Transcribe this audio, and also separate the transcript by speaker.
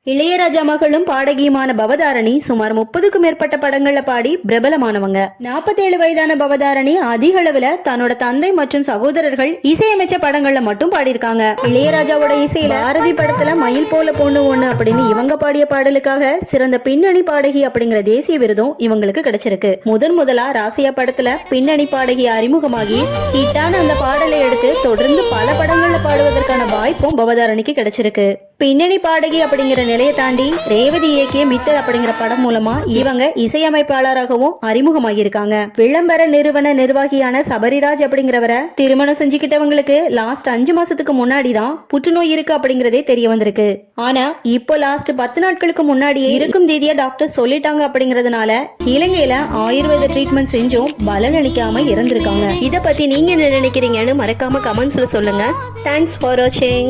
Speaker 1: இளையராஜா மகளும் பாடகியுமான பவதாரணி சுமார் 30க்கும் மேற்பட்ட படங்கள்ல பாடி பிரபலமானவங்க. 47 வயதான பவதாரணி அதிக அளவுல தன்னோட தந்தை மற்றும் சகோதரர்கள் இசையமைச்ச படங்கள்ல மட்டும் பாடியிருக்காங்க. இளையராஜாவோட இசையில பாரதி படத்துல மயில் போல பொண்ணு ஒண்ணு அப்படின்னு இவங்க பாடிய பாடலுக்காக சிறந்த பின்னணி பாடகி அப்படிங்கிற தேசிய விருதும் இவங்களுக்கு கிடைச்சிருக்கு. முதலா ராசியா படத்துல பின்னணி பாடகி அறிமுகமாகி ஹிட்டான அந்த பாடலை எடுத்து தொடர்ந்து பல படங்கள்ல பாடுவதற்கான வாய்ப்பும் பவதாரணிக்கு கிடைச்சிருக்கு. பின்னணி பாடகி அப்படிங்கிற நிலையை தாண்டி ரேவதி இயக்கிய மித்தல் அப்படிங்கிற படம் மூலமா இவங்க இசையமைப்பாளராகவும் அறிமுகமாகியிருக்காங்க. விளம்பர நிறுவன நிர்வாகியான சபரிராஜ் அப்படிங்கிறவரை திருமணம் செஞ்சுக்கிட்டவங்களுக்கு லாஸ்ட் 5 மாசத்துக்கு முன்னாடி தான் புற்றுநோய் இருக்கு அப்படிங்கறதே தெரிய வந்திருக்கு. ஆனா இப்போ லாஸ்ட் 10 நாட்களுக்கு முன்னாடியே இருக்கும் தேதியா டாக்டர் சொல்லிட்டாங்க அப்படிங்கறதுனால இலங்கையில ஆயுர்வேத ட்ரீட்மெண்ட் செஞ்சும் பலன் அளிக்காம இறந்திருக்காங்க. இத பத்தி நீங்க என்ன நினைக்கிறீங்கன்னு மறக்காம கமெண்ட்ஸ்ல சொல்லுங்க. தேங்க்ஸ் ஃபார் வாட்சிங்.